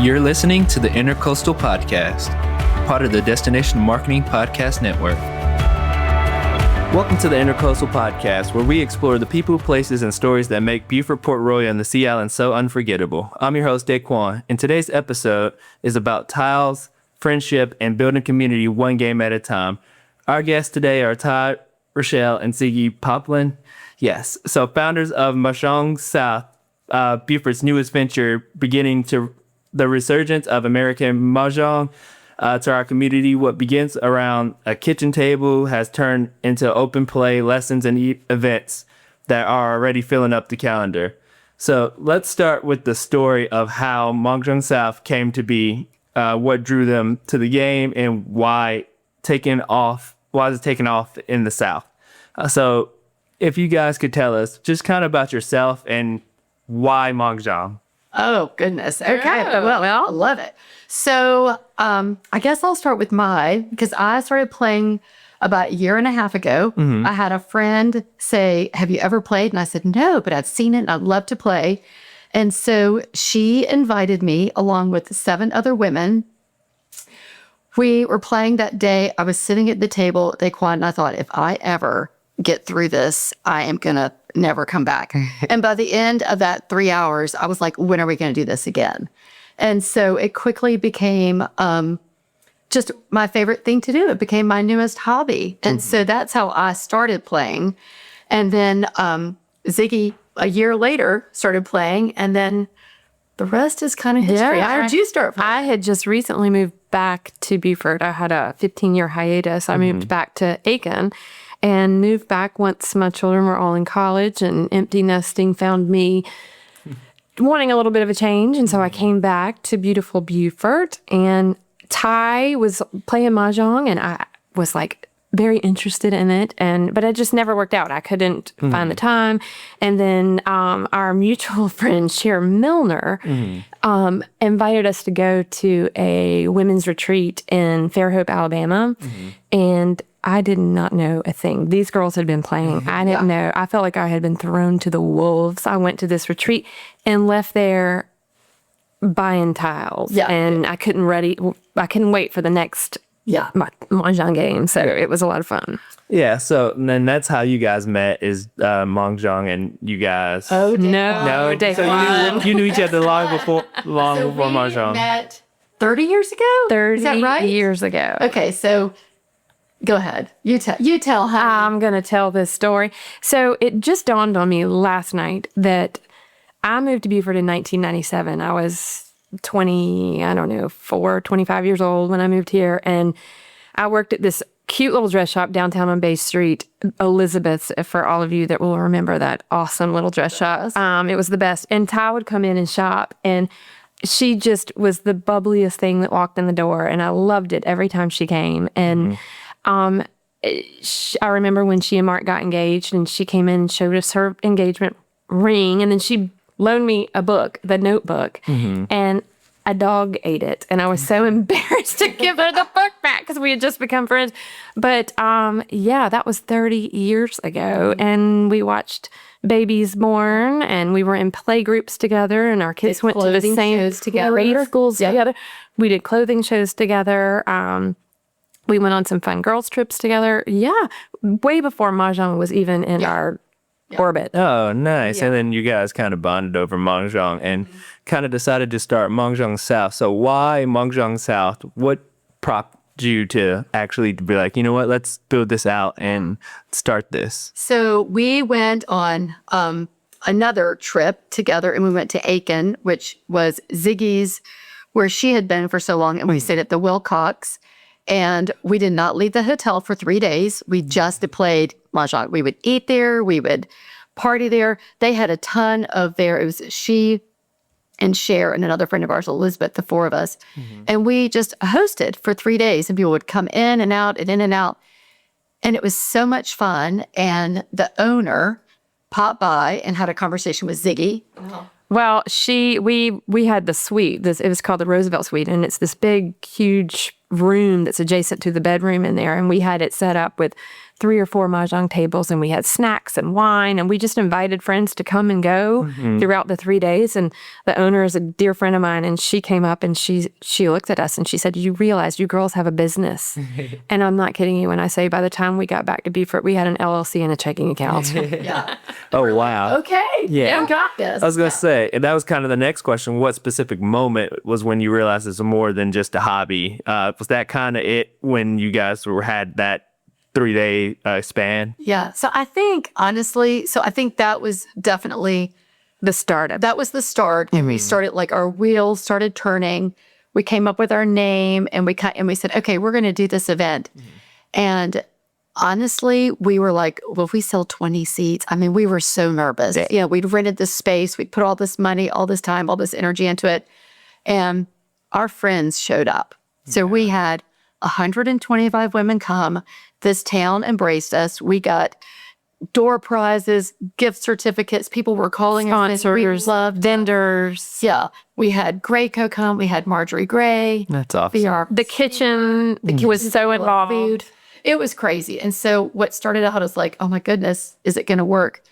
You're listening to the Intercoastal Podcast, part of the Destination Marketing Podcast Network. Welcome to the Intercoastal Podcast, where we explore the people, places, and stories that make Beaufort, Port Royal, and the Sea Islands so unforgettable. I'm your host, Daquan, and today's episode is about tiles, friendship, and building community one game at a time. Our guests today are Todd, Reichel, and Ziggy Poplin. Yes, so founders of Mahjong South, Beaufort's newest venture, beginning to the resurgence of American Mahjong to our community. What begins around a kitchen table has turned into open play lessons and events that are already filling up the calendar. So let's start with the story of how Mahjong South came to be, what drew them to the game, and why is it taking off in the South. So if you guys could tell us just kind of about yourself and why Mahjong. Oh, goodness. Okay. Well, I love it. So I guess I'll start with because I started playing about a year and a half ago. Mm-hmm. I had a friend say, have you ever played? And I said, no, but I'd seen it and I'd love to play. And so she invited me along with 7 other women. We were playing that day. I was sitting at the table, Daquan, and I thought, if I ever get through this, I am going to never come back. And by the end of that 3 hours, I was like, when are we going to do this again? And so it quickly became just my favorite thing to do. It became my newest hobby. And so that's how I started playing. And then Ziggy, a year later, started playing. And then the rest is kind of history. Yeah, How did you start playing? I had just recently moved back to Beaufort. I had a 15-year hiatus. I moved back to Aiken and moved back once my children were all in college, and empty nesting found me wanting a little bit of a change. And so I came back to beautiful Beaufort, and Ty was playing Mahjong, and I was like very interested in it, but it just never worked out. I couldn't find the time. And then our mutual friend, Cher Milner, invited us to go to a women's retreat in Fairhope, Alabama. And I did not know a thing. These girls had been playing. I didn't know. I felt like I had been thrown to the wolves. I went to this retreat and left there buying tiles. Yeah. And I couldn't wait for the next Mahjong game. So it was a lot of fun. Yeah, so then that's how you guys met, is Mahjong, and you guys... Oh, No, so you knew each other long before Mahjong. We met 30 years ago? 30 Is that right? years ago. Okay, so go ahead. You tell how. I'm going to tell this story. So it just dawned on me last night that I moved to Beaufort in 1997. I was 25 years old when I moved here. And I worked at this cute little dress shop downtown on Bay Street, Elizabeth's, for all of you that will remember that awesome little dress shop. It was the best. And Ty would come in and shop, and she just was the bubbliest thing that walked in the door. And I loved it every time she came. And I remember when she and Mark got engaged, and she came in and showed us her engagement ring, and then she loaned me a book, the notebook, and a dog ate it. And I was so embarrassed to give her the book back because we had just become friends. But that was 30 years ago. And we watched babies born, and we were in play groups together, and our kids went to the same together. Schools together. We did clothing shows together. We went on some fun girls trips together. Yeah, way before Mahjong was even in our orbit. Oh, nice. Yeah. And then you guys kind of bonded over Mahjong and kind of decided to start Mahjong South. So why Mahjong South? What prompted you to actually be like, you know what, let's build this out and start this? So we went on another trip together, and we went to Aiken, which was Ziggy's, where she had been for so long, and we stayed at the Wilcox. And we did not leave the hotel for 3 days. We just played Mahjong. We would eat there. We would party there. They had a ton of there. It was she and Cher and another friend of ours, Elizabeth, the 4 of us. And we just hosted for 3 days. And people would come in and out and in and out. And it was so much fun. And the owner popped by and had a conversation with Ziggy. Well, we had the suite. It was called the Roosevelt Suite, and it's this big, huge room that's adjacent to the bedroom in there. And we had it set up with 3 or 4 Mahjong tables, and we had snacks and wine, and we just invited friends to come and go throughout the 3 days. And the owner is a dear friend of mine, and she came up and she looked at us and she said, "You realize you girls have a business?" And I'm not kidding you when I say by the time we got back to Beaufort, we had an LLC and a checking account. Yeah. Oh, wow. Okay. Yeah. Got this. I was going to say, and that was kind of the next question. What specific moment was when you realized it's more than just a hobby? Was that kind of it when you guys had that 3-day span? Yeah. So I think, honestly, that was definitely The start of that was the start. And we started, like, our wheels started turning. We came up with our name and we said, okay, we're going to do this event. And honestly, we were like, well, if we sell 20 seats, I mean, we were so nervous. Yeah. We'd rented this space. We'd put all this money, all this time, all this energy into it. And our friends showed up. So we had 125 women come. This town embraced us. We got door prizes, gift certificates. People were calling us. sponsors, vendors. Yeah. We had Grayco come. We had Marjorie Gray. That's awesome. The kitchen was so involved. Food. It was crazy. And so what started out as like, oh my goodness, is it going to work?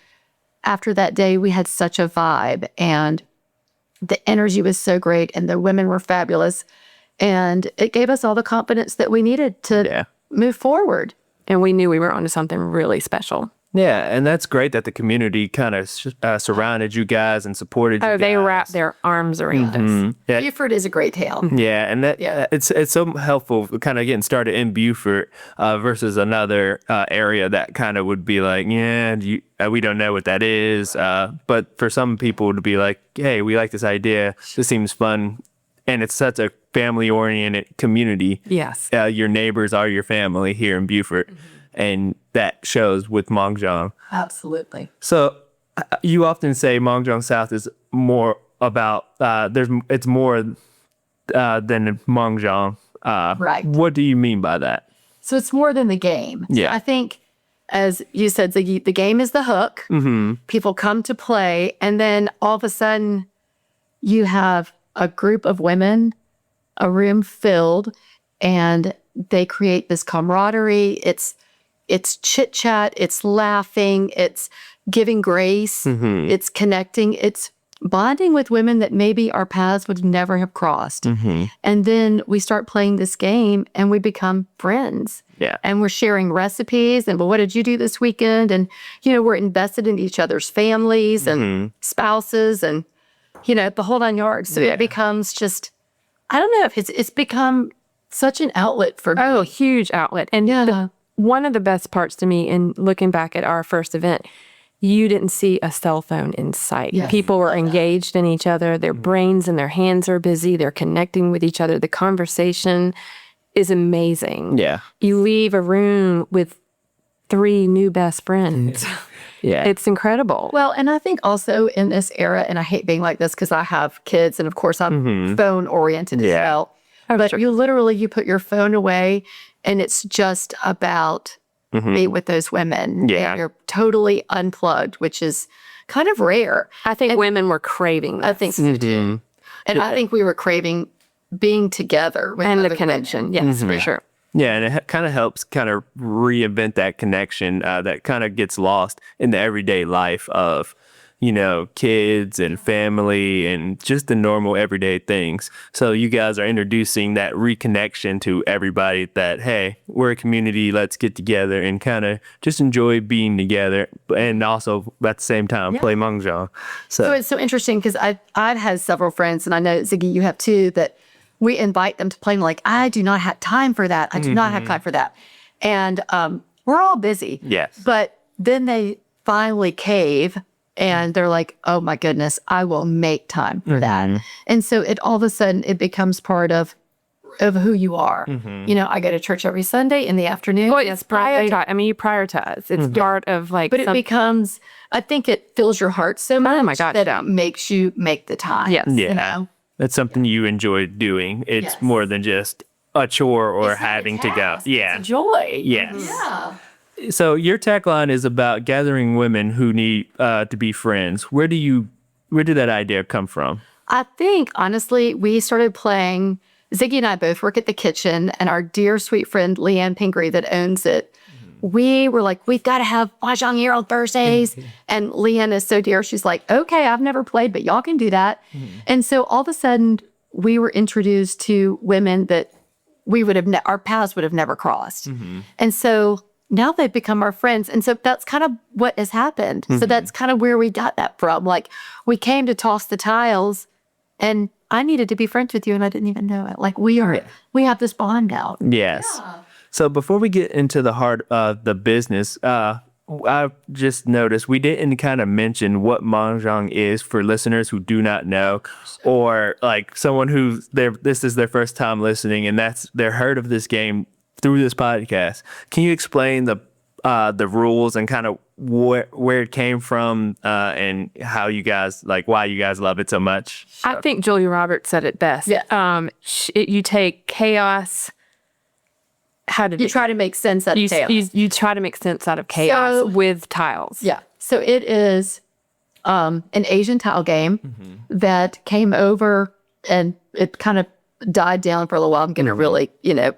After that day, we had such a vibe and the energy was so great and the women were fabulous. And it gave us all the confidence that we needed to move forward. And we knew we were onto something really special. Yeah, and that's great that the community kind of surrounded you guys and supported you guys. They wrapped their arms around us. Yeah. Beaufort is a great town. Yeah, and it's so helpful kind of getting started in Beaufort versus another area that kind of would be like, we don't know what that is. But for some people to be like, hey, we like this idea. This seems fun. And it's such a family-oriented community. Yes. Your neighbors are your family here in Beaufort. And that shows with Mahjong. Absolutely. So you often say Mahjong South is more about, it's more than Mahjong. Right. What do you mean by that? So it's more than the game. Yeah. So I think, as you said, Ziggy, the game is the hook. People come to play, and then all of a sudden you have a group of women, a room filled, and they create this camaraderie. It's chit chat, it's laughing, it's giving grace, it's connecting, it's bonding with women that maybe our paths would never have crossed. And then we start playing this game and we become friends. Yeah. And we're sharing recipes and, well, what did you do this weekend? And, we're invested in each other's families and spouses and, the whole 9 yards. So it becomes just, I don't know if it's become such an outlet for me. Oh, huge outlet. And one of the best parts to me in looking back at our first event, you didn't see a cell phone in sight. Yes. People were engaged in each other. Their brains and their hands are busy. They're connecting with each other. The conversation is amazing. Yeah. You leave a room with 3 new best friends. Yeah. It's incredible. Well, and I think also in this era, and I hate being like this because I have kids and of course I'm phone oriented as well. But you put your phone away and it's just about being with those women. Yeah. And you're totally unplugged, which is kind of rare. I think women were craving this. I think so too. And I think we were craving being together. With And the other connection. women. Yes, for sure. Yeah, and it kind of helps kind of reinvent that connection that kind of gets lost in the everyday life of, kids and family and just the normal everyday things. So you guys are introducing that reconnection to everybody that, hey, we're a community, let's get together and kind of just enjoy being together and also at the same time play Mahjong. So it's so interesting because I've had several friends, and I know, Ziggy, you have too, that we invite them to play. And like, I do not have time for that. I do not have time for that. And we're all busy. Yes. But then they finally cave and they're like, oh my goodness, I will make time for that. And so all of a sudden it becomes part of who you are. I go to church every Sunday in the afternoon. Well, it's prioritize. I mean, you prioritize. It's part of But it becomes, I think it fills your heart so much that it makes you make the time. Yes. Yeah. That's something you enjoy doing. It's more than just a chore or having to go. Yeah. It's a joy. Yes. Yeah. So your tagline is about gathering women who need to be friends. Where did that idea come from? I think, honestly, we started playing. Ziggy and I both work at the kitchen, and our dear, sweet friend, Leanne Pingree, that owns it, we were like, we've got to have Mahjong here on Thursdays. And Leanne is so dear. She's like, okay, I've never played, but y'all can do that. And so all of a sudden, we were introduced to women that we would have, our paths would have never crossed. And so now they've become our friends. And so that's kind of what has happened. So that's kind of where we got that from. Like, we came to toss the tiles, and I needed to be friends with you, and I didn't even know it. Like, we have this bond now. Yes. Yeah. So before we get into the heart of the business, I just noticed we didn't kind of mention what Mahjong is for listeners who do not know, or like someone who's this is their first time listening, and they're heard of this game through this podcast. Can you explain the rules and kind of where it came from, and how you guys, like, why you guys love it so much? I think Julia Roberts said it best. Yeah. You take chaos. You try to make sense out of chaos. You try to make sense out of chaos with tiles. Yeah. So it is an Asian tile game that came over, and it kind of died down for a little while. I'm going to really,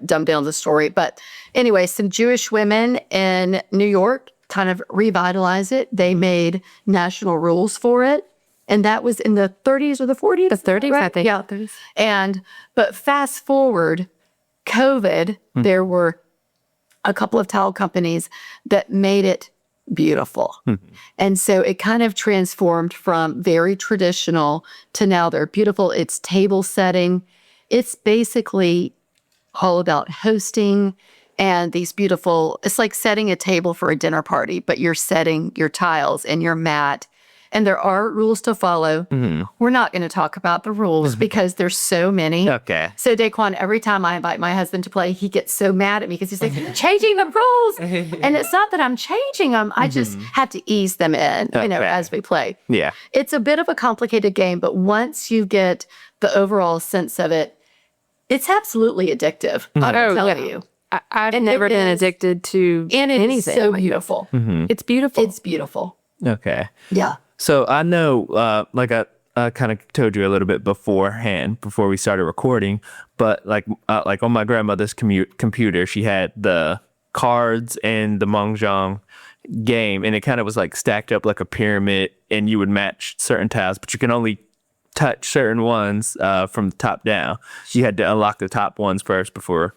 dumb down the story. But anyway, some Jewish women in New York kind of revitalized it. They made national rules for it. And that was in the 30s or the 40s? The 30s, right? I think. Yeah. But fast forward, COVID, there were a couple of tile companies that made it beautiful. And so it kind of transformed from very traditional to now they're beautiful. It's table setting. It's basically all about hosting and these beautiful, it's like setting a table for a dinner party, but you're setting your tiles and your mat. And there are rules to follow. We're not going to talk about the rules because there's so many. Okay. So Daquan, every time I invite my husband to play, he gets so mad at me because he's like, changing the rules. And it's not that I'm changing them. I just have to ease them in, as we play. Yeah. It's a bit of a complicated game, but once you get the overall sense of it, it's absolutely addictive. I'm telling you. I've never been addicted to anything. It's so beautiful. It's beautiful. It's beautiful. Okay. Yeah. So I know, like I kind of told you a little bit beforehand, before we started recording, but like on my grandmother's computer, she had the cards and the Mahjong game, and it kind of was like stacked up like a pyramid, and you would match certain tiles, but you can only touch certain ones from the top down. You had to unlock the top ones first before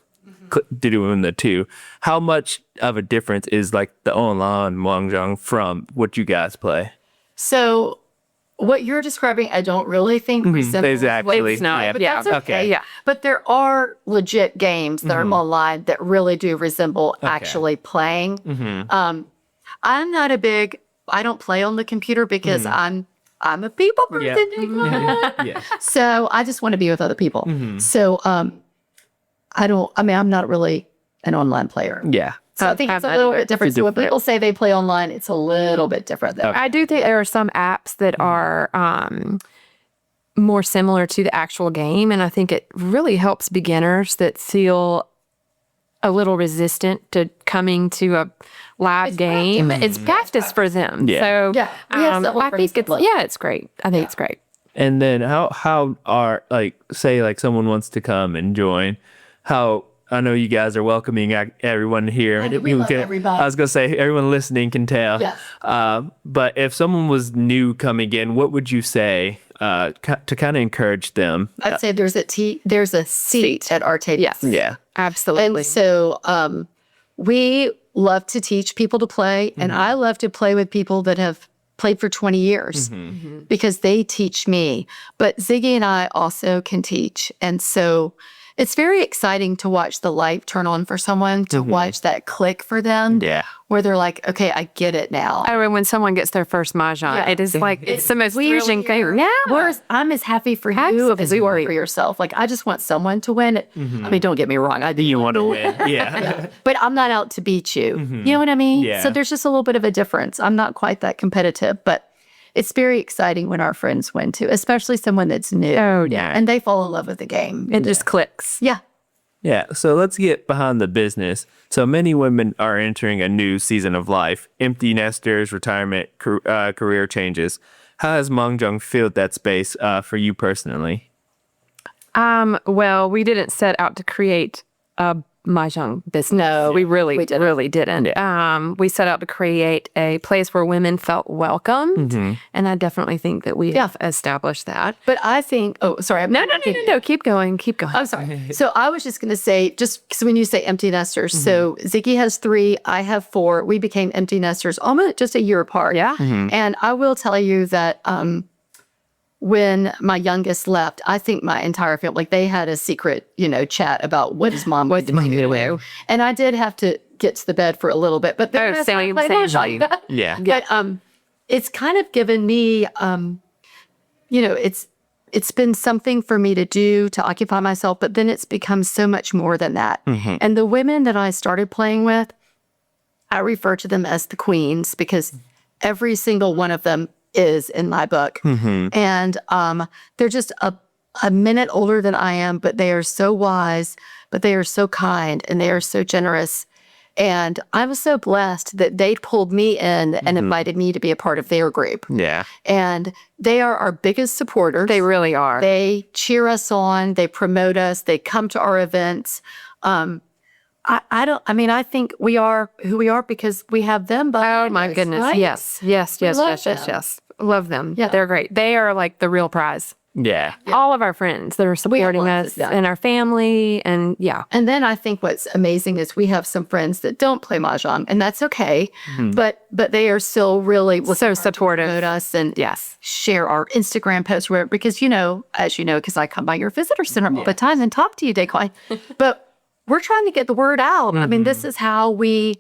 doing the two. How much of a difference is like the online Mahjong from what you guys play? So what you're describing, I don't really think resembles. Exactly. It's not, but that's okay. Yeah. But there are legit games that are online that really do resemble actually playing. I'm not I don't play on the computer because I'm a people person. Yeah. So I just want to be with other people. So I'm not really an online player. Yeah. So I think it's a little bit different. So when people say they play online, it's a little bit different though. I do think there are some apps that are more similar to the actual game. And I think it really helps beginners that feel a little resistant to coming to a live game. It's practice for them. Yeah. So I think it's great. I think it's great. And then how are, like, say like someone wants to come and join, I know you guys are welcoming everyone here. We love everybody. I was going to say, everyone listening can tell. Yes. But if someone was new coming in, what would you say to kind of encourage them? I'd say there's a seat at our table. Yes. Yeah. Absolutely. And so we love to teach people to play, and I love to play with people that have played for 20 years because they teach me. But Ziggy and I also can teach. And so it's very exciting to watch the light turn on for someone, to watch that click for them. Yeah. Where they're like, okay, I get it now. And when someone gets their first Mahjong, it is like, it's the most thrilling thing. Yeah. I'm as happy for you as you are for yourself. Like, I just want someone to win it. I mean, don't get me wrong. I do. You want to win. Yeah. But I'm not out to beat you. You know what I mean? Yeah. So there's just a little bit of a difference. I'm not quite that competitive, but it's very exciting when our friends win too, especially someone that's new. Oh, yeah. And they fall in love with the game. It just clicks. Yeah. Yeah, so let's get behind the business. So many women are entering a new season of life, empty nesters, retirement, career changes. How has Mahjong filled that space for you personally? Well, we didn't set out to create a Mahjong business. No, we really didn't. Yeah. We set out to create a place where women felt welcomed. And I definitely think that we have established that. But I think, sorry. No. Keep going. I'm sorry. So I was just going to say, just because when you say empty nesters, so Ziggy has 3, I have 4. We became empty nesters almost just a year apart. Yeah. And I will tell you that when my youngest left, I think my entire family, like they had a secret, chat about what is mom going to do. And I did have to get to the bed for a little bit, but then same. Yeah. But it's kind of given me, it's been something for me to do to occupy myself, but then it's become so much more than that. And the women that I started playing with, I refer to them as the queens because every single one of them is in my book. And they're just a minute older than I am, but they are so wise, but they are so kind, and they are so generous. And I'm so blessed that they pulled me in and invited me to be a part of their group. Yeah. And they are our biggest supporters. They really are. They cheer us on. They promote us. They come to our events. I think we are who we are because we have them. Oh my goodness. Right? Yes. Love them. Yeah. They're great. They are like the real prize. Yeah. All of our friends that are supporting us and our family. And And then I think what's amazing is we have some friends that don't play Mahjong, and that's okay. But they are still really so supportive of us and share our Instagram posts because, as you know, because I come by your visitor center all the time and talk to you, Daquan. But we're trying to get the word out. I mean, this is how we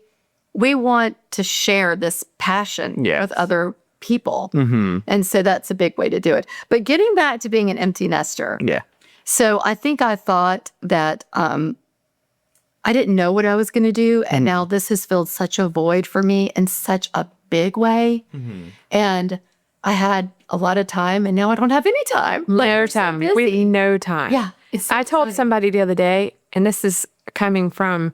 want to share this passion with other people. And so that's a big way to do it. But getting back to being an empty nester. Yeah. So I think I thought that I didn't know what I was going to do. And now this has filled such a void for me in such a big way. And I had a lot of time, and now I don't have any time. No time. We no time. Yeah. I told somebody the other day, and this is coming from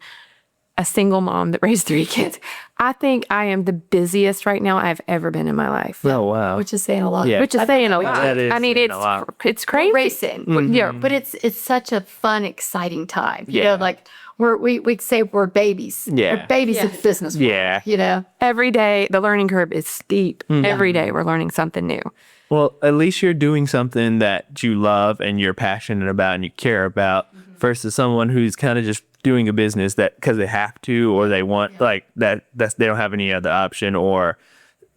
a single mom that raised 3 kids. I think I am the busiest right now I've ever been in my life. Oh, wow. Which is saying a lot. Yeah. Which is saying a lot. That is I mean, saying a lot. it's crazy. Racing. Yeah. But it's such a fun, exciting time. You know, like we say we're babies. Yeah. We're babies in business world, Yeah. Every day, the learning curve is steep. Every day, we're learning something new. Well, at least you're doing something that you love and you're passionate about and you care about versus someone who's kind of just doing a business that because they have to or they want like that's they don't have any other option or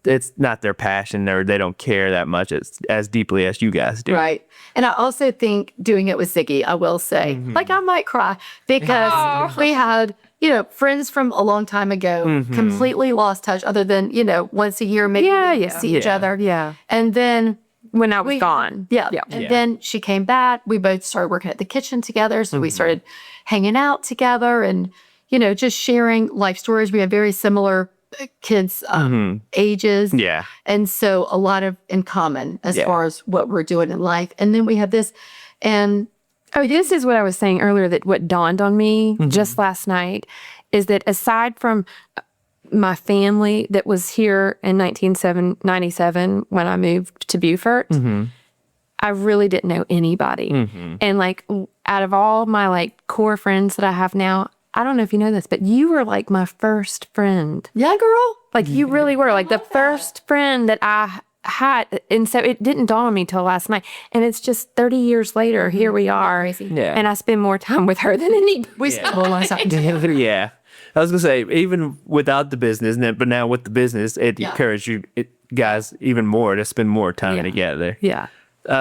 it's not their passion or they don't care that much as deeply as you guys do. Right. And I also think doing it with Ziggy, I will say, like I might cry because we had, friends from a long time ago completely lost touch other than, once a year maybe we see each other. Yeah. And then when I was gone. And then she came back. We both started working at the kitchen together. So we started hanging out together and, just sharing life stories. We have very similar kids' ages. Yeah. And so a lot of in common as far as what we're doing in life. And then we have this. And this is what I was saying earlier, that what dawned on me just last night is that aside from my family that was here in 1997 when I moved to Beaufort, I really didn't know anybody. And like out of all my like core friends that I have now, I don't know if you know this, but you were like my first friend. Yeah, girl. Like you really were like the first friend that I had. And so it didn't dawn on me till last night. And it's just 30 years later, here we are. Yeah. And I spend more time with her than anybody. We spend a lot of time together. Yeah. I was going to say, even without the business, but now with the business, it encouraged you guys even more to spend more time together. Yeah.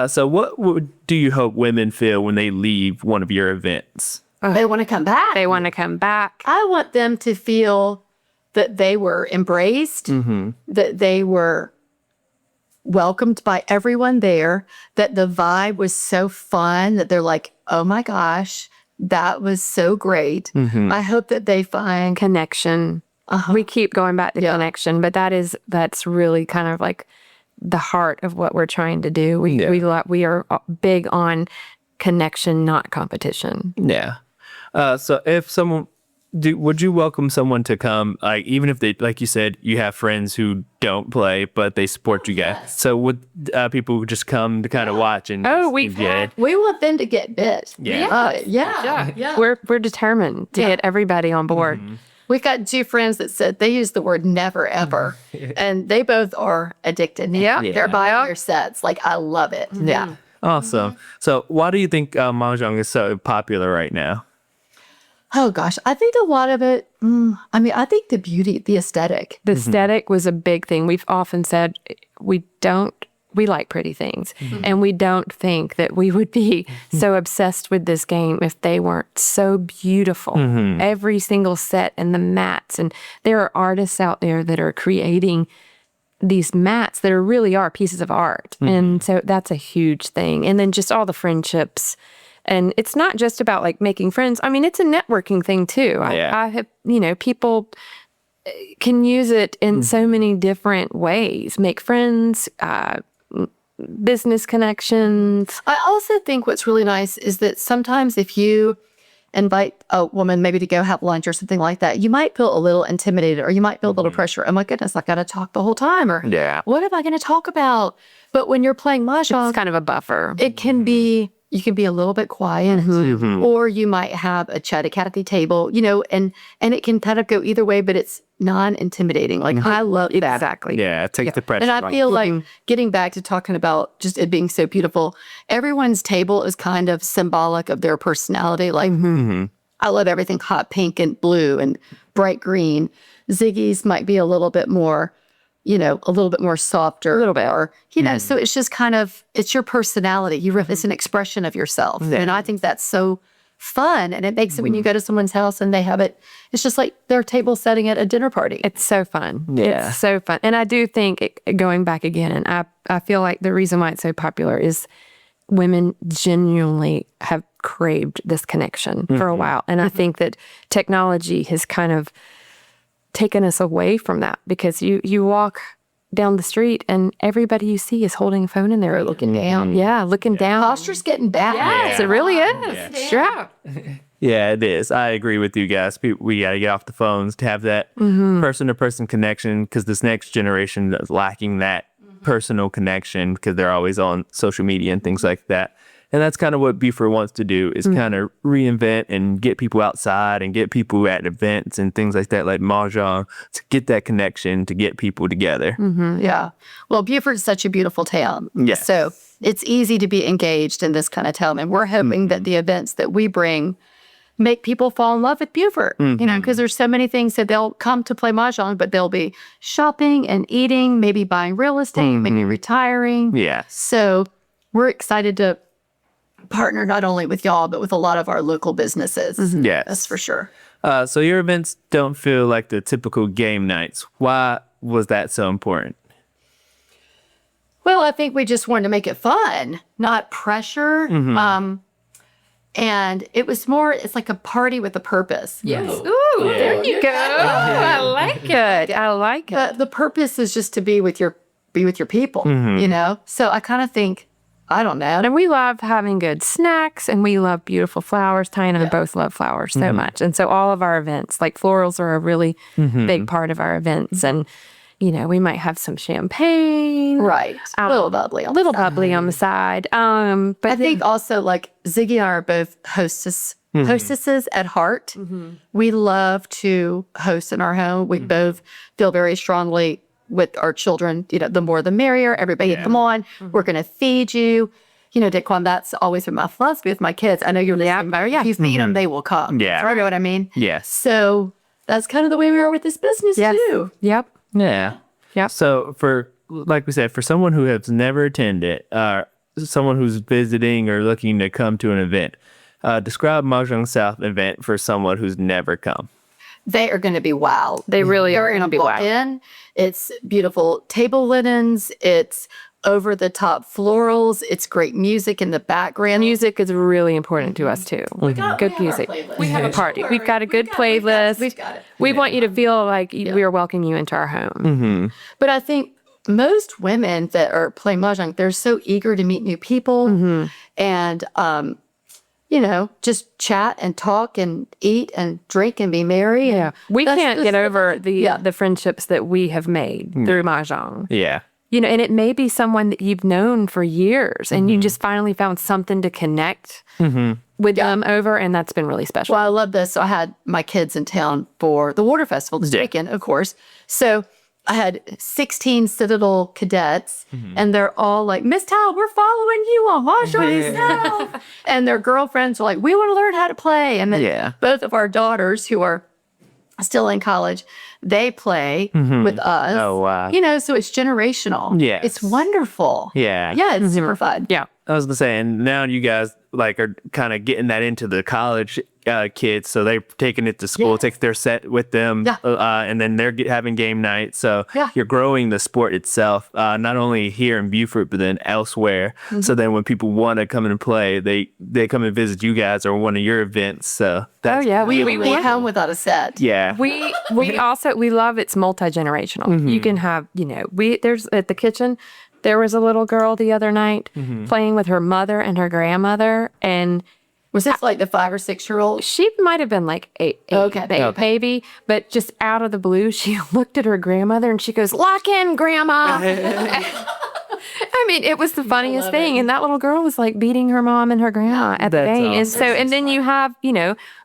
So what do you hope women feel when they leave one of your events? They want to come back. They want to come back. I want them to feel that they were embraced, that they were welcomed by everyone there, that the vibe was so fun, that they're like, oh my gosh, that was so great. I hope that they find connection. We keep going back to connection, but that's really kind of like the heart of what we're trying to do. We are big on connection, not competition. Yeah. So if someone would you welcome someone to come, like, even if they, like you said, you have friends who don't play, but they support you guys? Yes. So would people just come to kind of watch and we want them to get bit. yeah. We're determined to get everybody on board. We've got 2 friends that said they use the word never ever, and they both are addicted. They're buying their sets. Like, I love it. Yeah. Awesome. So why do you think Mahjong is so popular right now? Oh gosh, I think a lot of it. I think the beauty, the aesthetic. The aesthetic was a big thing. We've often said we like pretty things, and we don't think that we would be so obsessed with this game if they weren't so beautiful. Every single set and the mats, and there are artists out there that are creating these mats that really are pieces of art, and so that's a huge thing. And then just all the friendships. And it's not just about like making friends. I mean, it's a networking thing too. I have, people can use it in so many different ways. Make friends, business connections. I also think what's really nice is that sometimes if you invite a woman maybe to go have lunch or something like that, you might feel a little intimidated, or you might feel a little pressure. Oh my goodness, I got to talk the whole time, or what am I going to talk about? But when you're playing Mahjong, it's kind of a buffer. It can be. You can be a little bit quiet, or you might have a chatty cat at the table, and it can kind of go either way, but it's non-intimidating. Like, I love that. Exactly. Yeah, it takes the pressure. And I feel like getting back to talking about just it being so beautiful, everyone's table is kind of symbolic of their personality. Like, I love everything hot pink and blue and bright green. Ziggy's might be a little bit more, a little bit more softer. A little bit. Or, so it's just kind of, it's your personality. It's an expression of yourself. And I think that's so fun. And it makes it when you go to someone's house and they have it, it's just like their table setting at a dinner party. It's so fun. Yeah. It's so fun. And I do think, going back again, and I feel like the reason why it's so popular is women genuinely have craved this connection for a while. And I think that technology has kind of taken us away from that, because you walk down the street and everybody you see is holding a phone in there, looking down. Yeah, looking down. Posture's getting bad. Yes, it really is. Yeah. Yeah, it is. I agree with you guys. We got to get off the phones to have that person-to-person connection, because this next generation is lacking that personal connection, because they're always on social media and things like that. And that's kind of what Beaufort wants to do, is kind of reinvent and get people outside and get people at events and things like that, like Mahjong, to get that connection, to get people together. Yeah. Well, Beaufort's such a beautiful town. Yes. So it's easy to be engaged in this kind of town. And we're hoping that the events that we bring make people fall in love with Beaufort, because there's so many things that they'll come to play Mahjong, but they'll be shopping and eating, maybe buying real estate, maybe retiring. Yeah. So we're excited to partner not only with y'all, but with a lot of our local businesses. Yes. That's for sure. So your events don't feel like the typical game nights. Why was that so important? Well, I think we just wanted to make it fun, not pressure. And it was more, it's like a party with a purpose. Yes. Ooh, there you go. I like it. I like it. The purpose is just to be with your people, So I kind of think, I don't know. And we love having good snacks, and we love beautiful flowers. Ty and I both love flowers so much. And so all of our events, like florals, are a really big part of our events. And, we might have some champagne. Right. A little bubbly. A little bubbly on the side. But I think also, like, Ziggy and I are both hostesses at heart. We love to host in our home. We both feel very strongly with our children, the more the merrier. Everybody, come on, we're going to feed you. Daquan, that's always been my philosophy with my kids. I know you're listening, but if you feed them, they will come. Yeah. You know what I mean? Yes. So that's kind of the way we are with this business too. Yep. Yeah. Yep. So like we said, for someone who has never attended, someone who's visiting or looking to come to an event, describe Mahjong South event for someone who's never come. They are going to be wow. They really are going to be wow. It's beautiful table linens. It's over-the-top florals. It's great music in the background. Music is really important to us, too. Good music. We have a party. We've got a good playlist. We've got it. We want you to feel like we are welcoming you into our home. But I think most women that are playing Mahjong, they're so eager to meet new people. And just chat and talk and eat and drink and be merry. Yeah. We can't get over the friendships that we have made through Mahjong. Yeah. And it may be someone that you've known for years and you just finally found something to connect with them over, and that's been really special. Well, I love this. So I had my kids in town for the water festival this weekend, of course. So I had 16 Citadel cadets, and they're all like, Miss Tal, we're following you on Mahjong South. And their girlfriends are like, we want to learn how to play. And then both of our daughters, who are still in college, they play with us. Oh, wow. So it's generational. Yeah. It's wonderful. Yeah. Yeah, it's super fun. Yeah. I was going to say, and now you guys are kind of getting that into the college kids. So they're taking it to school, take their set with them, and then they're having game night. So you're growing the sport itself, not only here in Beaufort, but then elsewhere. So then when people want to come in and play, they come and visit you guys or one of your events. So that's we leave home without a set. Yeah. We love it's multi-generational. You can have, there's at the kitchen, there was a little girl the other night playing with her mother and her grandmother, and was this like the 5 or 6 year old? She might have been like eight maybe, but just out of the blue, she looked at her grandmother and she goes, "Lock in, Grandma." I mean, it was the funniest thing. And that little girl was like beating her mom and her grandma at the game. Awesome. And then you have,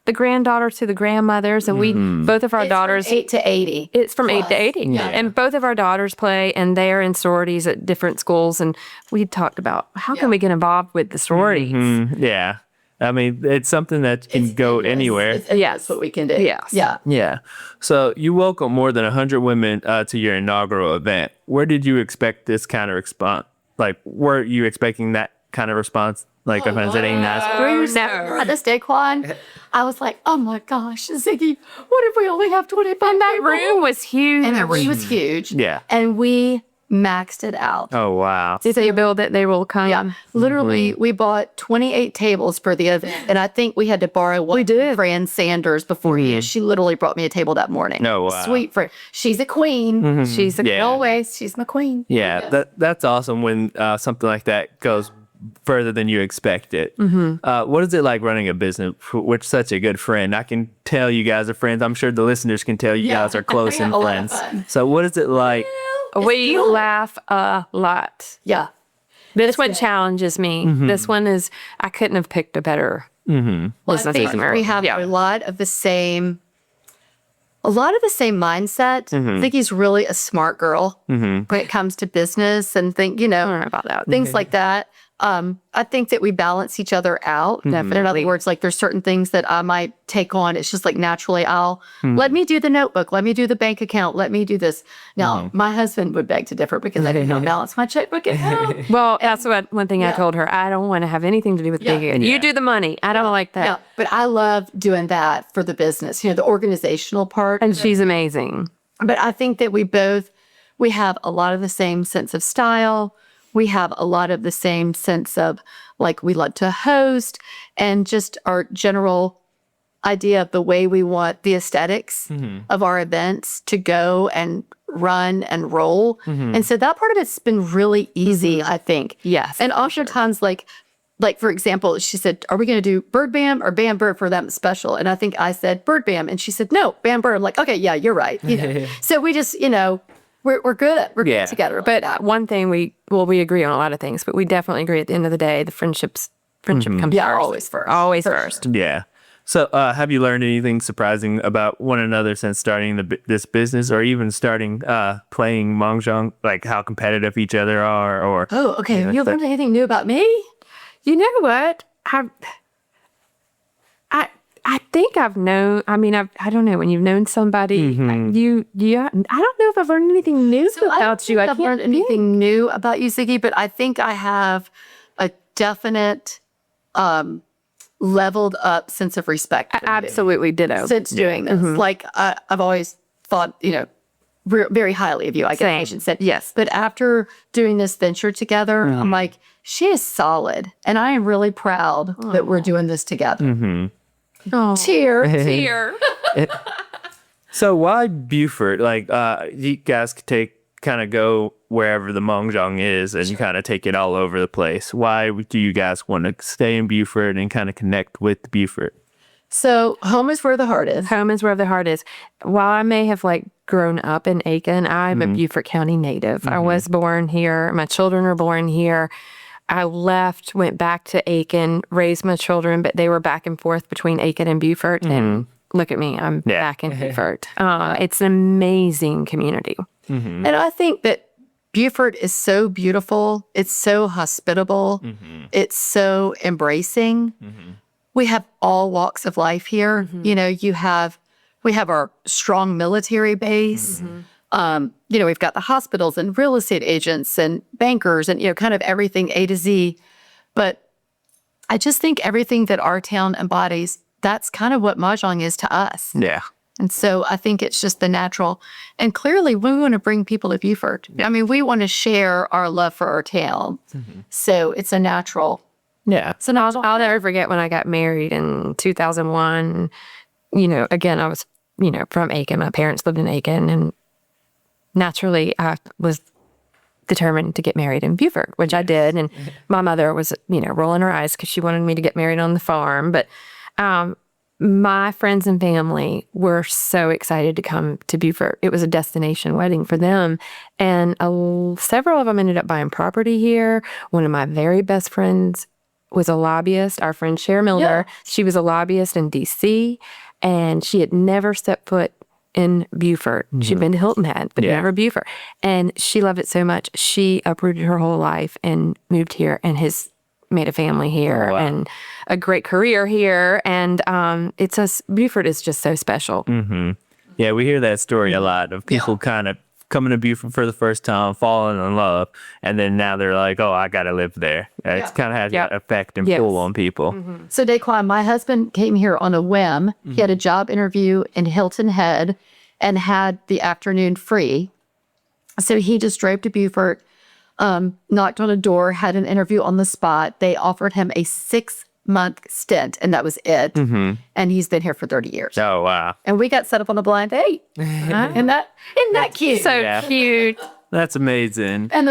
the granddaughters to the grandmothers, and both of our daughters. From 8 to 80. It's from 8 to 80. Yeah. And both of our daughters play, and they are in sororities at different schools. And we talked about how can we get involved with the sororities? Yeah. I mean, it's something that can go anywhere. That's what we can do. Yes. Yeah. Yeah. So you welcome more than 100 women to your inaugural event. Where did you expect this kind of response? Like, were you expecting that kind of response? Like, if I was saying nice. At this Daquan, I was like, oh my gosh, Ziggy, what if we only have 25 And that people? room was huge. And that room was huge. Yeah. And we maxed it out. Oh, wow. So you build it, they will come. Yeah. Literally, we bought 28 tables for the event. And I think we had to borrow one from Fran Sanders before she literally brought me a table that morning. Oh, wow. Sweet Fran. She's a queen. She's Always. She's my queen. Yeah, that's awesome when something like that goes further than you expected. What is it like running a business with such a good friend? I can tell you guys are friends. I'm sure the listeners can tell you guys are close and friends. So what is it like? We laugh a lot. Yeah. This one challenges me. This one is, I couldn't have picked a better business partner. We have a lot of the same mindset. Ziggy's really a smart girl when it comes to business and I don't know about that. Things like that. I think that we balance each other out. Definitely. In other words, like there's certain things that I might take on. It's just like naturally let me do the notebook. Let me do the bank account. Let me do this. Now, my husband would beg to differ because I didn't balance my checkbook account. Well, that's one thing I told her. I don't want to have anything to do with bank account. You do the money. I don't like that. Yeah, but I love doing that for the business, the organizational part. And she's amazing. But I think that we have a lot of the same sense of style. We have a lot of the same sense of like we love to host and just our general idea of the way we want the aesthetics of our events to go and run and roll. And so that part of it's been really easy, I think. Yes. And oftentimes like for example, she said, are we going to do Bird Bam or Bam Bird for that special? And I think I said Bird Bam. And she said, no, Bam Bird. I'm like, okay, yeah, you're right. So we just, we're good. We're good together. But one thing we agree on a lot of things, but we definitely agree at the end of the day, the friendship comes first. Always first. Always first. Yeah. So have you learned anything surprising about one another since starting this business or even starting playing Mahjong, like how competitive each other are? Or oh, okay. Have you learned anything new about me? You know what? I think I've known, I don't know, when you've known somebody, I don't know if I've learned anything new about you. I don't think I've learned anything new about you, Ziggy, but I think I have a definite leveled up sense of respect. Absolutely ditto. Since doing this. Like, I've always thought, very highly of you, I guess I should say. Yes. But after doing this venture together, I'm like, she is solid. And I am really proud that we're doing this together. Oh. Cheer. So why Beaufort? Like, you guys could go wherever the Mahjong is and you kind of take it all over the place. Why do you guys want to stay in Beaufort and kind of connect with Beaufort? So home is where the heart is. Home is where the heart is. While I may have like grown up in Aiken, I'm a Beaufort County native. I was born here. My children are born here. I left, went back to Aiken, raised my children, but they were back and forth between Aiken and Beaufort. And look at me, I'm back in Beaufort. It's an amazing community. And I think that Beaufort is so beautiful. It's so hospitable. It's so embracing. We have all walks of life here. You know, we have our strong military base. You know, we've got the hospitals and real estate agents and bankers and, you know, kind of everything A to Z. But I just think everything that our town embodies, that's kind of what Mahjong is to us. Yeah. And so I think it's just the natural. And clearly, we want to bring people to Beaufort. I mean, we want to share our love for our town. So it's a natural. Yeah. So I'll never forget when I got married in 2001. You know, again, I was, you know, from Aiken. My parents lived in Aiken. And naturally, I was determined to get married in Beaufort, which I did. And my mother was, you know, rolling her eyes because she wanted me to get married on the farm. But my friends and family were so excited to come to Beaufort. It was a destination wedding for them. And several of them ended up buying property here. One of my very best friends was a lobbyist. Our friend Cher Miller, she was a lobbyist in D.C., and she had never stepped foot in Beaufort. She'd been to Hilton Head, but never Beaufort. And she loved it so much, she uprooted her whole life and moved here and has made a family here and a great career here. And Beaufort is just so special. Yeah, we hear that story a lot of people kind of coming to Beaufort for the first time, falling in love, and then now they're like, oh, I got to live there. It's kind of has that effect and pull on people. So Daquan, my husband came here on a whim. He had a job interview in Hilton Head and had the afternoon free. So he just drove to Beaufort, knocked on a door, had an interview on the spot. They offered him a 6-month stint, and that was it. And he's been here for 30 years. Oh, wow. And we got set up on a blind date. Isn't that cute? So cute. That's amazing. And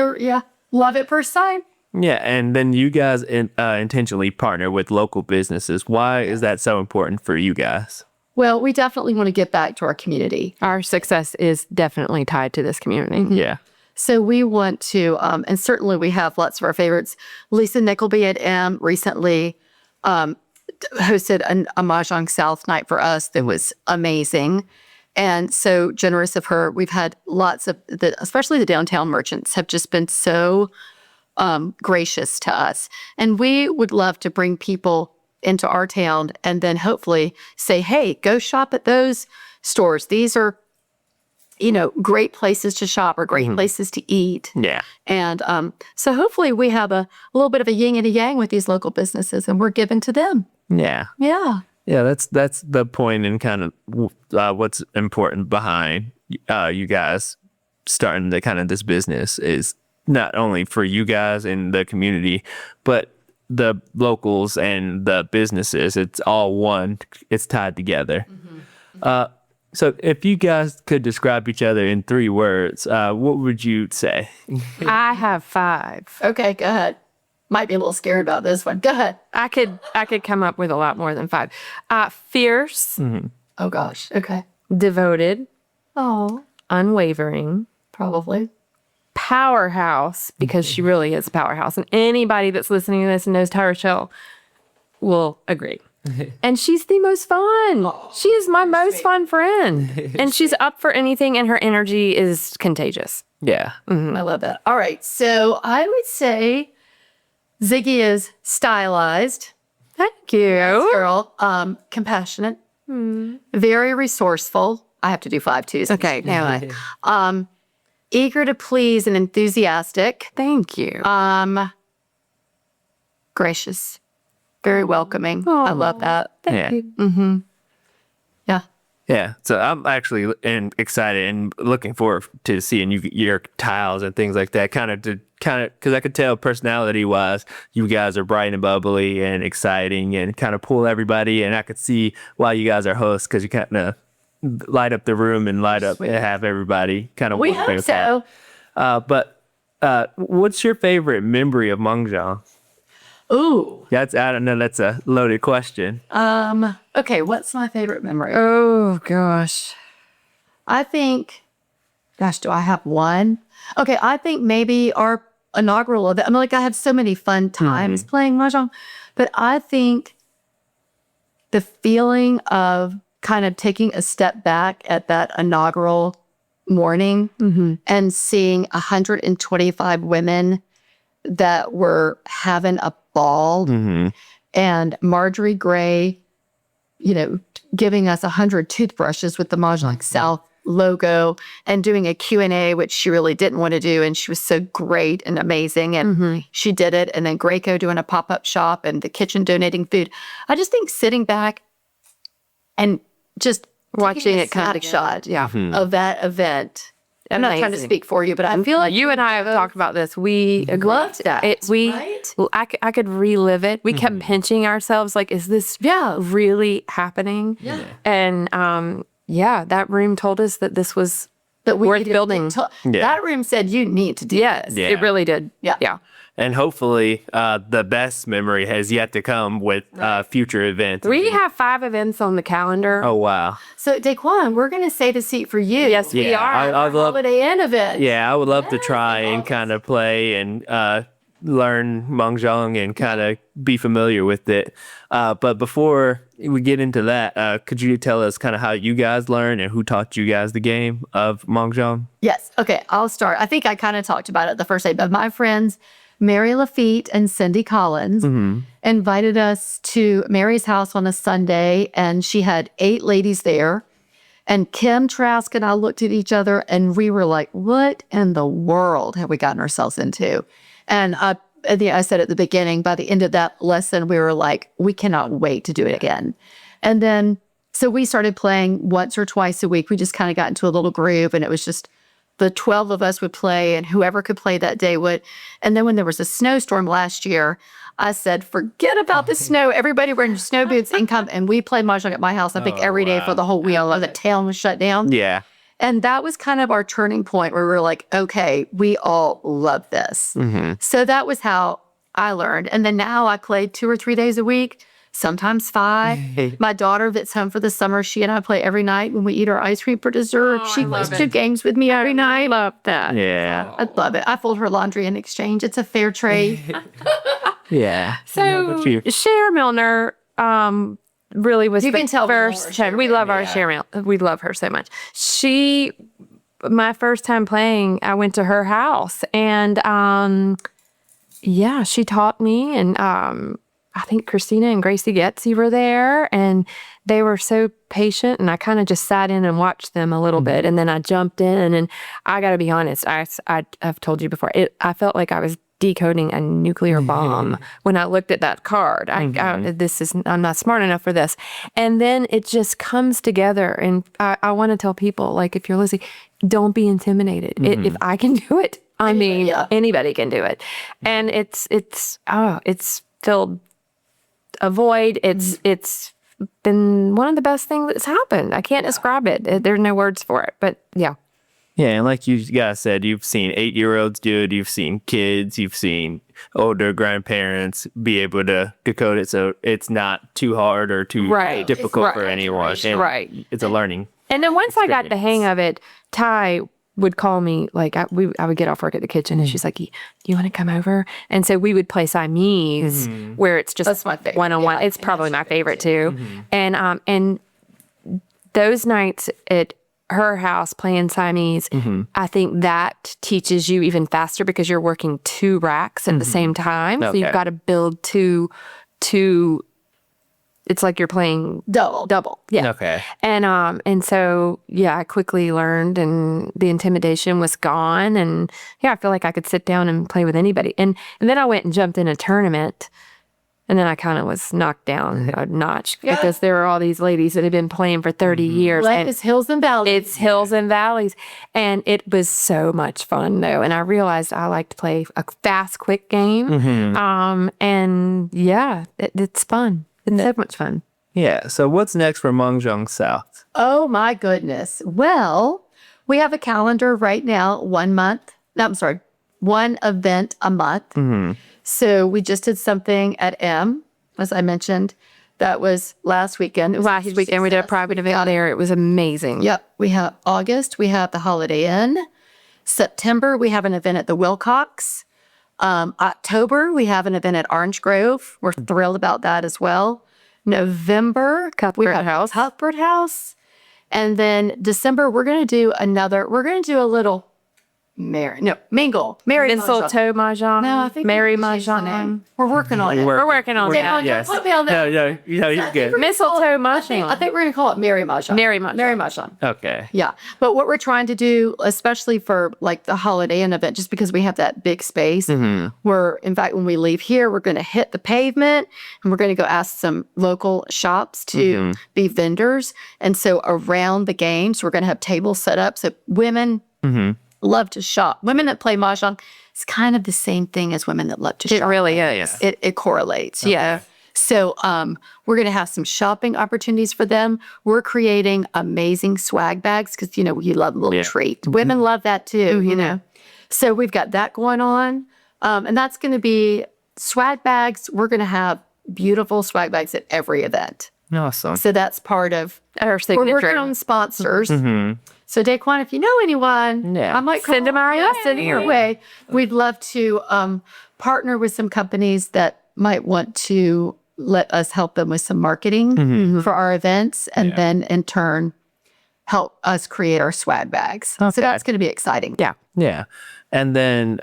love at first sight. Yeah, and then you guys intentionally partner with local businesses. Why is that so important for you guys? Well, we definitely want to get back to our community. Our success is definitely tied to this community. Yeah. So we want to, and certainly we have lots of our favorites. Lisa Nickleby at M recently hosted a Mahjong South night for us that was amazing. And so generous of her. We've had lots of, especially the downtown merchants have just been so gracious to us. And we would love to bring people into our town and then hopefully say, hey, go shop at those stores. These are, you know, great places to shop or great places to eat. Yeah. And so hopefully we have a little bit of a yin and a yang with these local businesses and we're given to them. Yeah. Yeah. Yeah, that's the point and kind of what's important behind you guys starting the kind of this business is not only for you guys in the community, but the locals and the businesses. It's all one. It's tied together. So if you guys could describe each other in 3 words, what would you say? I have 5. Okay, go ahead. Might be a little scared about this one. Go ahead. I could come up with a lot more than 5. Fierce, Oh gosh. Okay. devoted, Oh, unwavering, probably. powerhouse, because she really is a powerhouse. And anybody that's listening to this and knows Tyra Shell will agree. And she's the most fun. She is my most fun friend. And she's up for anything, and her energy is contagious. Yeah. I love that. All right. So I would say Ziggy is stylized. Thank you. Girl. Compassionate. Very resourceful. I have to do 5 too. Okay. Anyway. Eager to please and enthusiastic. Thank you. Gracious. Very welcoming. I love that. Thank you. Yeah. Yeah. So I'm actually excited and looking forward to seeing your tiles and things like that. Kind of because I could tell personality wise, you guys are bright and bubbly and exciting and kind of pull everybody. And I could see why you guys are hosts, because you kind of light up the room and light up and have everybody kind of. We hope so. But what's your favorite memory of Mahjong? Ooh. I don't know. That's a loaded question. Okay, what's my favorite memory? Oh, gosh. I think, gosh, do I have one? Okay, I think maybe our inaugural event. I mean, like, I have so many fun times playing Mahjong, but I think the feeling of kind of taking a step back at that inaugural morning and seeing 125 women that were having a ball and Marjorie Gray, giving us 100 toothbrushes with the Mahjong South logo and doing a Q&A, which she really didn't want to do. And she was so great and amazing. And she did it. And then Graco doing a pop-up shop and the kitchen donating food. I just think sitting back and just Watching it come snapshot of that event. I'm not trying to speak for you, but I feel like you and I have talked about this. We loved that. Right? I could relive it. We kept pinching ourselves, like, is this really happening? Yeah. And that room told us that this was worth building. That room said you need to do this. Yeah. It really did. Yeah. And hopefully the best memory has yet to come with future events. We have 5 events on the calendar. Oh, wow. So, Daquan, we're going to save a seat for you. Yes, we are. I'd love, Holiday Inn event. I would love to try and kind of play and learn Mahjong and kind of be familiar with it. But before we get into that, could you tell us kind of how you guys learned and who taught you guys the game of Mahjong? Yes. Okay, I'll start. I think I kind of talked about it the first day, but my friends Mary Lafitte and Cindy Collins invited us to Mary's house on a Sunday, and she had 8 ladies there. And Kim Trask and I looked at each other, and we were like, what in the world have we gotten ourselves into? And I said at the beginning, by the end of that lesson, we were like, we cannot wait to do it again. And then, so we started playing once or twice a week. We just kind of got into a little groove, and it was just the 12 of us would play, and whoever could play that day would. And then when there was a snowstorm last year, I said, forget about the snow. Everybody wearing snow boots and come. And we played Mahjong at my house, I think, every day for the whole week. The town was shut down. Yeah. And that was kind of our turning point where we were like, okay, we all love this. So that was how I learned. And then now I play 2 or 3 days a week, sometimes 5. My daughter that's home for the summer, she and I play every night when we eat our ice cream for dessert. She plays 2 games with me every night. I love that. Yeah. I love it. I fold her laundry in exchange. It's a fair trade. Yeah. So Cher Milner really was You the can tell first time. We love our Cher Milner. We love her so much. My first time playing, I went to her house, and she taught me, and I think Christina and Gracie Getzy were there, and they were so patient, and I kind of just sat in and watched them a little bit, and then I jumped in, and I got to be honest, I've told you before, I felt like I was decoding a nuclear bomb when I looked at that card. I'm not smart enough for this. And then it just comes together, and I want to tell people, like, if you're listening, don't be intimidated. If I can do it, anybody can do it. And it's filled a void. It's been one of the best things that's happened. I can't describe it. There's no words for it, but yeah. Yeah, and like you guys said, you've seen 8-year-olds do it, you've seen kids, you've seen older grandparents be able to decode it, so it's not too hard or too difficult for anyone. And it's a learning. And then once I got the hang of it, Ty would call me, like, I would get off work at the kitchen, and she's like, you want to come over? And so we would play Siamese, where it's just That's my favorite. one-on-one. It's probably my favorite too. And those nights at her house playing Siamese, I think that teaches you even faster because you're working 2 racks at the same time. So you've got to build two. It's like you're playing double. Yeah. Okay. And so I quickly learned, and the intimidation was gone, and I feel like I could sit down and play with anybody. And then I went and jumped in a tournament. And then I kind of was knocked down a notch because there were all these ladies that had been playing for 30 years. Life is hills and valleys. It's hills and valleys. And it was so much fun, though. And I realized I like to play a fast, quick game. It's fun. It's so much fun. Yeah. So what's next for Mahjong South? Oh, my goodness. Well, we have a calendar right now, 1 month. No, I'm sorry. one event a month. So we just did something at M, as I mentioned. That was last weekend. It was Last weekend we did a private event there. It was amazing. Yep. We have August, we have the Holiday Inn. September, we have an event at the Wilcox. October, we have an event at Orange Grove. We're thrilled about that as well. November, we have Cuthbert House. And then December, we're going to do a little mingle. Mistletoe Mahjong. No, I think Merry we changed the Mahjong. name. We're working on it. We're working on that. Yes. Put me on that. No, you're good. Mistletoe I Mahjong. think we're going to call it Merry Mahjong. Merry Mahjong. Merry Mahjong. Okay. Yeah. But what we're trying to do, especially for like the Holiday Inn event, just because we have that big space, we're, in fact, when we leave here, we're going to hit the pavement and we're going to go ask some local shops to be vendors. And so around the games, we're going to have tables set up. So women love to shop. Women that play Mahjong, it's kind of the same thing as women that love to shop. It really is. It correlates. Yeah. So we're going to have some shopping opportunities for them. We're creating amazing swag bags because, you love a little treat. Women love that too, So we've got that going on. And that's going to be swag bags. We're going to have beautiful swag bags at every event. Awesome. So that's part of Our signature. We're working on sponsors. So Daquan, if you know anyone, I might Send them our way. Send them your way. We'd love to partner with some companies that might want to let us help them with some marketing for our events, and then in turn help us create our swag bags. So that's going to be exciting. Yeah. Yeah. And then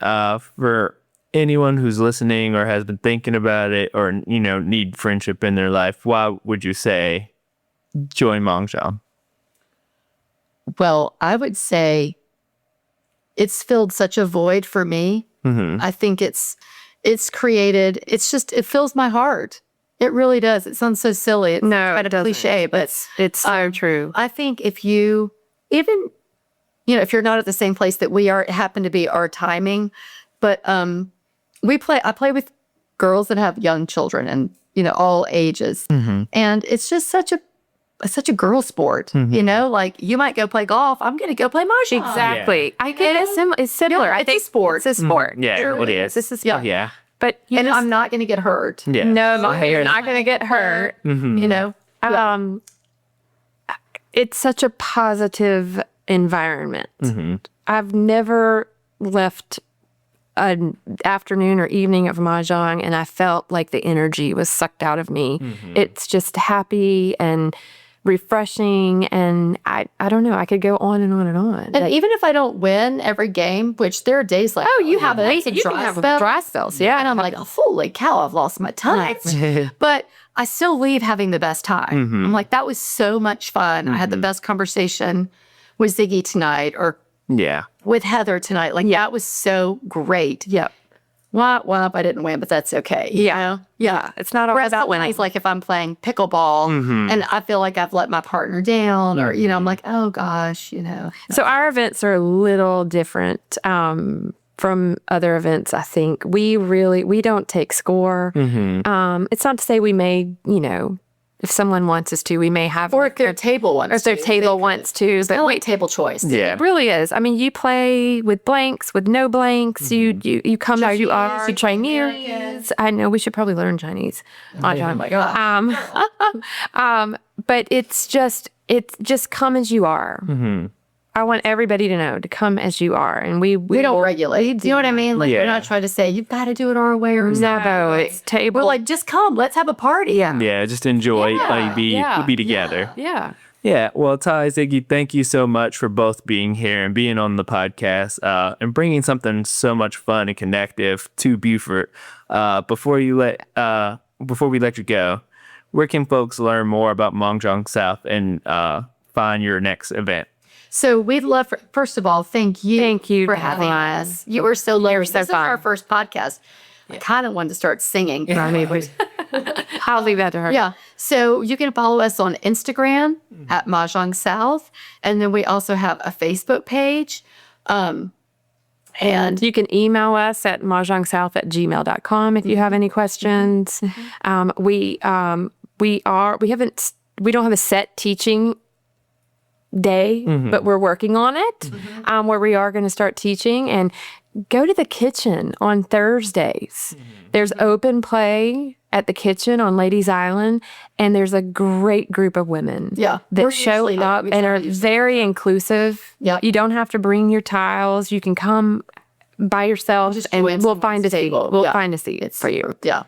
for anyone who's listening or has been thinking about it or, need friendship in their life, why would you say join Mahjong? Well, I would say it's filled such a void for me. I think it's created, it fills my heart. It really does. It sounds so silly. It's kind of cliche, but it's so true. I think if you, even, if you're not at the same place that we are, it happened to be our timing, but I play with girls that have young children and, all ages. And it's just such a girl sport, like you might go play golf. I'm going to go play Mahjong. Exactly. Yeah. I get it's similar. I think sport. It's a sport. Yeah, it is. This is sport. Yeah. But I'm not going to get hurt. Yeah. No, you're not going to get hurt. It's such a positive environment. I've never left an afternoon or evening of Mahjong and I felt like the energy was sucked out of me. It's just happy and refreshing, and I don't know, I could go on and on and on. And even if I don't win every game, which there are days like, you have dry spells, yeah. And I'm like, holy cow, I've lost my touch. But I still leave having the best time. I'm like, that was so much fun. I had the best conversation with Ziggy tonight, or with Heather tonight. Like, that was so great. Yep. Womp, I didn't win, but that's okay. Yeah. Yeah. It's not always about winning. Like if I'm playing pickleball and I feel like I've let my partner down, or, I'm like, oh gosh, So our events are a little different from other events, I think. We don't take score. It's not to say we may, if someone wants us to, we may have... Or if their table wants to. Or if their table wants to. But like table choice. Yeah. It really is. I mean, you play with blanks, with no blanks. You come as you are. You try Chinese. I know we should probably learn Chinese. Oh my God. But it's just come as you are. I want everybody to know to come as you are, and we don't regulate. Do you know what I mean? Like, we're not trying to say you've got to do it our way or no. It's table. We're like, just come. Let's have a party. Yeah. Just enjoy. Be together. Yeah. Yeah. Well, Ty, Ziggy, thank you so much for both being here and being on the podcast and bringing something so much fun and connective to Beaufort. Before we let you go, where can folks learn more about Mahjong South and find your next event? So we'd love, first of all, thank you for having us. You were so lovely. This is our first podcast. I kind of wanted to start singing. I'll leave that to her. Yeah. So you can follow us on Instagram at Mahjong South. And then we also have a Facebook page. And you can email us at mahjongsouth@gmail.com if you have any questions. We don't have a set teaching day, but we're working on it, where we are going to start teaching. And go to the kitchen on Thursdays. There's open play at the kitchen on Ladies Island, and there's a great group of women that show up and are very inclusive. Yeah. You don't have to bring your tiles. You can come by yourself and we'll find a seat. We'll find a seat for you. Yeah.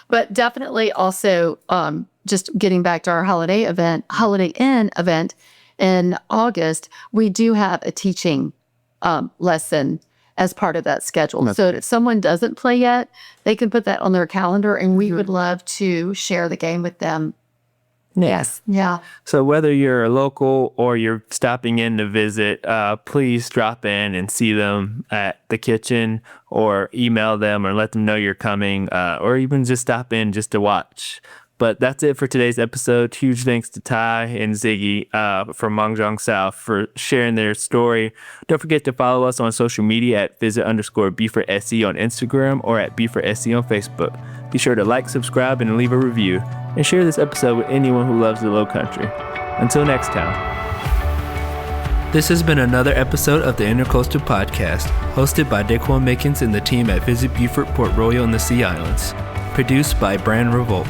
But definitely also just getting back to our Holiday Inn event in August, we do have a teaching lesson as part of that schedule. So if someone doesn't play yet, they can put that on their calendar, and we would love to share the game with them. Yes. Yeah. So whether you're a local or you're stopping in to visit, please drop in and see them at the kitchen, or email them or let them know you're coming, or even just stop in just to watch. But that's it for today's episode. Huge thanks to Ty and Ziggy from Mahjong South for sharing their story. Don't forget to follow us on social media at visit_Beaufort_SE on Instagram or at Beaufort_SE on Facebook. Be sure to like, subscribe, and leave a review. And share this episode with anyone who loves the Lowcountry. Until next time. This has been another episode of the Intercoastal Podcast, hosted by Daquan Mickens and the team at Visit Beaufort, Port Royal, and the Sea Islands. Produced by Revolt.